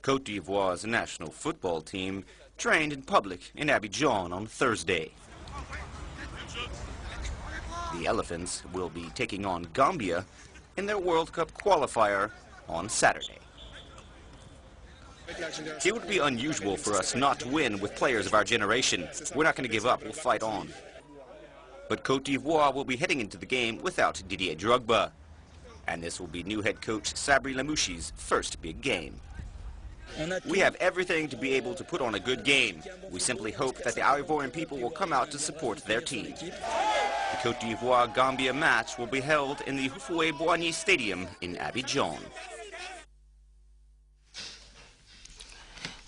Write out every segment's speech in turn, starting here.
Côte d'Ivoire's national football team trained in public in Abidjan on Thursday. The Elephants will be taking on Gambia in their World Cup qualifier on Saturday. It would be unusual for us not to win with players of our generation. We're not going to give up. We'll fight on. But Côte d'Ivoire will be heading into the game without Didier Drogba. And this will be new head coach Sabri Lamouchi's first big game. We have everything to be able to put on a good game. We simply hope that the Ivorian people will come out to support their team. The Côte d'Ivoire-Gambia match will be held in the Houphouët-Boigny Stadium in Abidjan.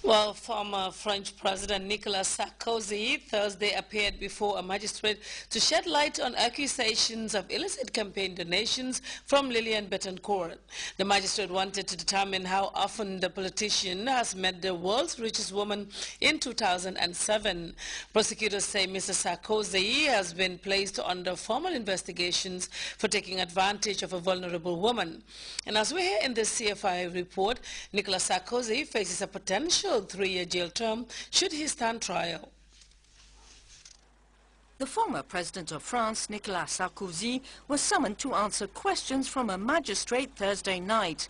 Well, former French President Nicolas Sarkozy Thursday appeared before a magistrate to shed light on accusations of illicit campaign donations from Liliane Bettencourt. The magistrate wanted to determine how often the politician has met the world's richest woman in 2007. Prosecutors say Mr. Sarkozy has been placed under formal investigations for taking advantage of a vulnerable woman. And as we hear in this CFI report, Nicolas Sarkozy faces a potential 3-year jail term should he stand trial. The former president of France, Nicolas Sarkozy, was summoned to answer questions from a magistrate Thursday night.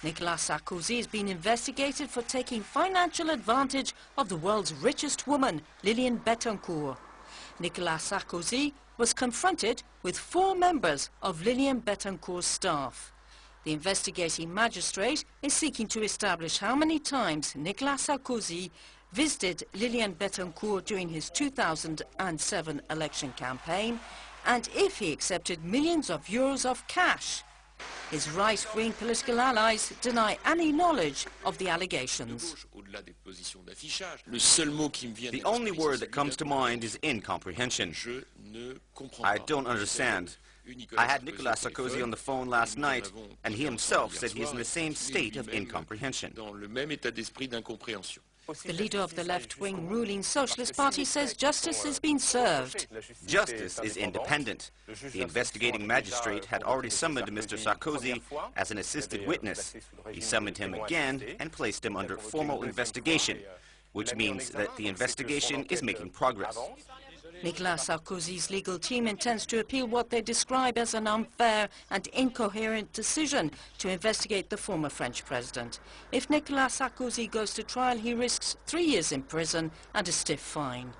Nicolas Sarkozy has been investigated for taking financial advantage of the world's richest woman, Liliane Bettencourt. Nicolas Sarkozy was confronted with 4 members of Liliane Bettencourt's staff. The investigating magistrate is seeking to establish how many times Nicolas Sarkozy visited Liliane Bettencourt during his 2007 election campaign and if he accepted millions of euros of cash. His right-wing political allies deny any knowledge of the allegations. The only word that comes to mind is incomprehension. I don't understand. I had Nicolas Sarkozy on the phone last night, and he himself said he is in the same state of incomprehension. The leader of the left-wing ruling Socialist Party says justice has been served. Justice is independent. The investigating magistrate had already summoned Mr. Sarkozy as an assisted witness. He summoned him again and placed him under formal investigation, which means that the investigation is making progress. Nicolas Sarkozy's legal team intends to appeal what they describe as an unfair and incoherent decision to investigate the former French president. If Nicolas Sarkozy goes to trial, he risks 3 years in prison and a stiff fine.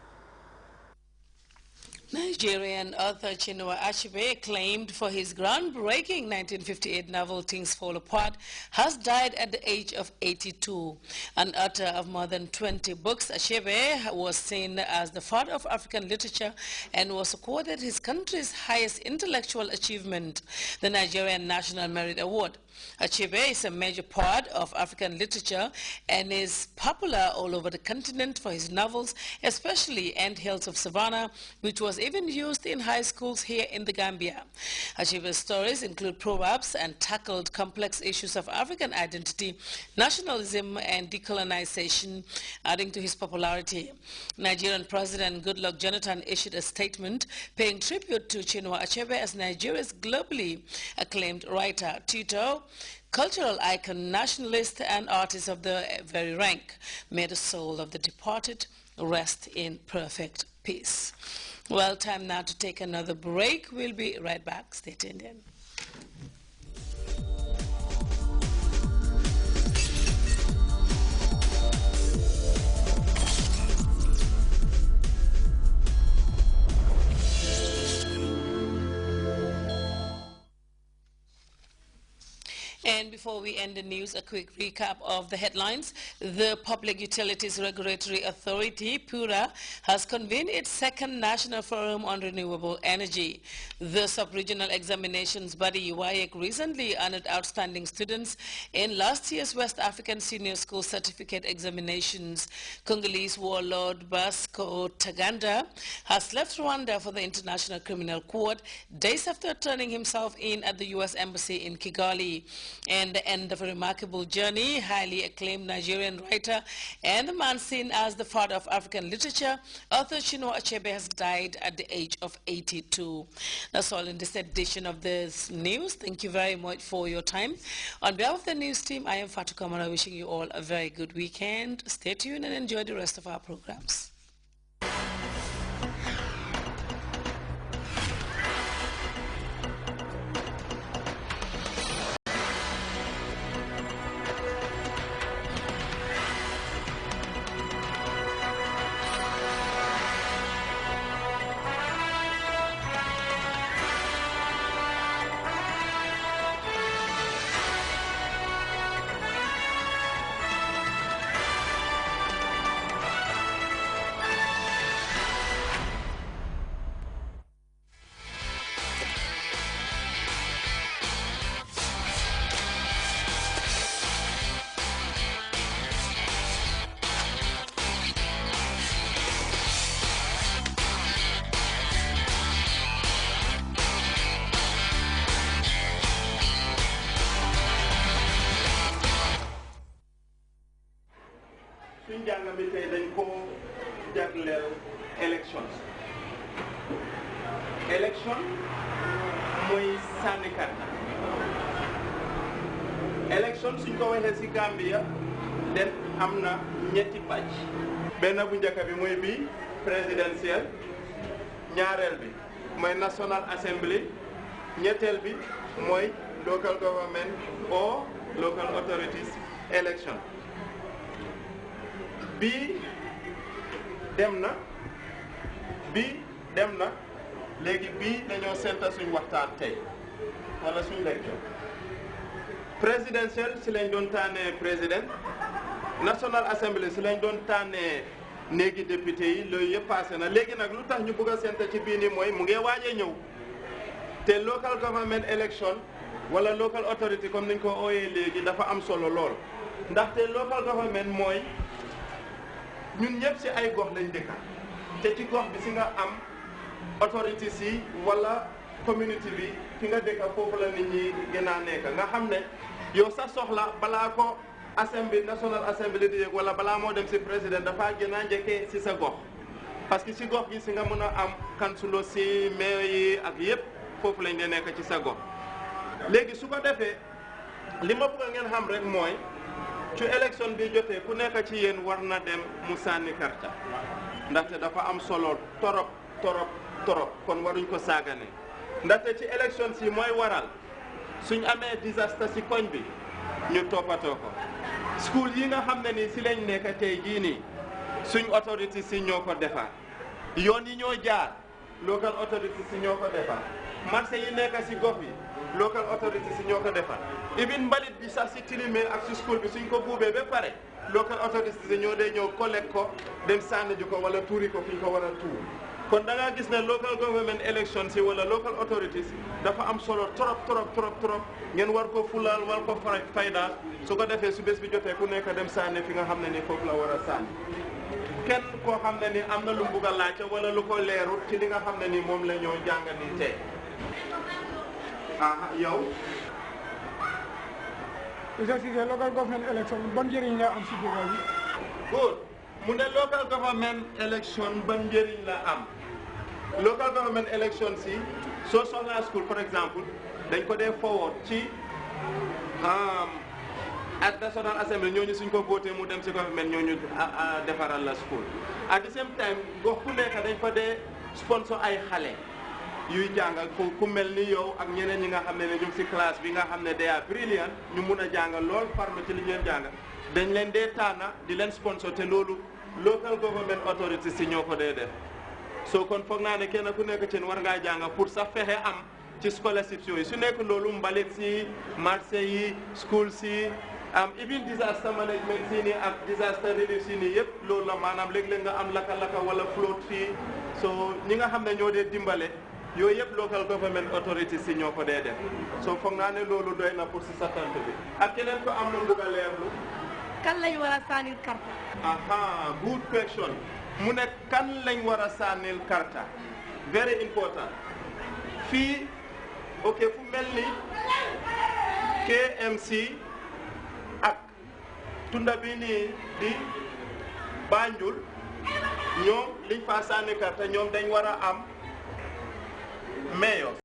Nigerian author Chinua Achebe, acclaimed for his groundbreaking 1958 novel Things Fall Apart, has died at the age of 82. An author of more than 20 books, Achebe was seen as the father of African literature and was accorded his country's highest intellectual achievement, the Nigerian National Merit Award. Achebe is a major part of African literature and is popular all over the continent for his novels, especially Ant Hills of Savannah, which was even used in high schools here in the Gambia. Achebe's stories include proverbs and tackled complex issues of African identity, nationalism, and decolonization, adding to his popularity. Nigerian President Goodluck Jonathan issued a statement paying tribute to Chinua Achebe as Nigeria's globally acclaimed writer, tutor, cultural icon, nationalist, and artist of the very rank. May the soul of the departed rest in perfect peace. Well, time now to take another break. We'll be right back. Stay tuned in. And before we end the news, a quick recap of the headlines. The Public Utilities Regulatory Authority, PURA, has convened its second National Forum on Renewable Energy. The sub-regional examinations body, UIEC, recently honored outstanding students in last year's West African Senior School Certificate examinations. Congolese warlord Basco Taganda has left Rwanda for the International Criminal Court days after turning himself in at the U.S. Embassy in Kigali. and the end of a remarkable journey. Highly acclaimed Nigerian writer and the man seen as the father of African literature, author Chinua Achebe has died at the age of 82. That's all in this edition of this news. Thank you very much for your time. On behalf of the news team, I am Fatu Kamara, wishing you all a very good weekend. Stay tuned and enjoy the rest of our programs. suñ jàng bi tey dañ ko jagleel elections election mooy sànni karta election suñ ko waxee ci Gambia den am na ñetti pàcc benn bu njëkk bi mooy bii présidentiel ñaareel bi mooy National Assembly ñetteel bi mooy local government or local authorities election bii dem na léegi bii dañoo senta suñ waxtaan tey wala suñ lecture présidentiel si lañ doon tànnee président National Assembly si lañ doon tànnee néegi député yi loolu yëpp passé na léegi nag lu tax ñu bëgg a senta ci bii nii mooy mu ngi waajee ñëw te local government election wala local authority comme niñ ko ooyee léegi dafa am solo lool ndaxte local government mooy ñun ñëpp ci ay gox lañ dëkka te ci gox bi si nga am autorité si wala community bi fi nga dëkka foofu la nit ñi gën a nekk nga xam ne yow sa soxla balaa ko assembly National Assembly di yëg wala balaa moo dem si président dafa gën a njëkkee si sa gox parce que si gox gi si nga mën a am kansulo si maire yi ak yëpp foofu lañ dee nekk ci sa gox léegi su ko defee li ma bëgg ngeen xam rek mooy ci élection bi jotee ku nekk ci yéen war na dem mu sànni karta ndaxte dafa am solo torop kon waruñ ko saagane ndaxte ci élection si mooy waral suñ amee disaster si koñ bi ñu toppatoo ko school yi nga xam ne nii si lañ nekk tey jii nii suñ autorité si ñoo ko defar yoon yi ñoo jaar local autorité si ñoo ko defar marché yi nekk si gox yi local authority si ñoo ko defar even mbalit bi sax si tilimee ak si school bi suñ ko buubee ba pare local authority si ñoo dee ñëw collecte ko dem sànni ji ko wala tuuri ko fi ñu ko war a tuur kon da ngaa gis ne local government election si wala local authorities dafa am solo trop ngeen war ko fulaal war ko faydaal su ko defee su bés bi jotee ku nekk dem sànni fi nga xam ne ni foofu la war a sànni kenn koo xam ne ni am na lu mu bugg a laajte wala lu ko leerut ci li nga xam ne ni moom la ñoo jàng ni tey yow. local government election ban njëriñ la am si dëkk bi. good mu ne local government election ban njëriñ la am local government election si soo soxlaa school par exemple dañ ko dee forward ci ak National Assembly ñooñu suñ ko voté mu dem si government ñooñu defaral la school at the same time gox ku nekk dañ fa dee sponsor ay xale yuy jàngal ku mel ni yow ak ñeneen ñi nga xam ne ñu ngi si classe bi nga xam ne they are brilliant ñu mun a jàngal lool farme ci li ñu leen jàngal dañ leen dee tànna di leen sponsor te loolu local government authorities si ñoo ko dee def soo kon foog naa ne kenn ku nekk ci war ngaa jàng pour sax fexe am ci scholarships yooyu su nekk loolu mbalit si marché yi school si even disaster management si nii ak disaster relief si nii yëpp loolu la maanaam léeg-léeg nga am laka-laka wala flood fii so ñi nga xam ne ñoo dee dimbale yooyu yëpp local government authorities si ñoo ko dee def so foog naa ne loolu doy na pour si sattant bi ak keneen ko am na bugg a leerlu kan lañ war a sànnil karta. Good question mu ne kan lañ war a sànnil karta very important fii ok fu mel ni KMC ak tunda bi nii di Banjul ñoom liñ fa sànni carte ñoom dañ war a am mayor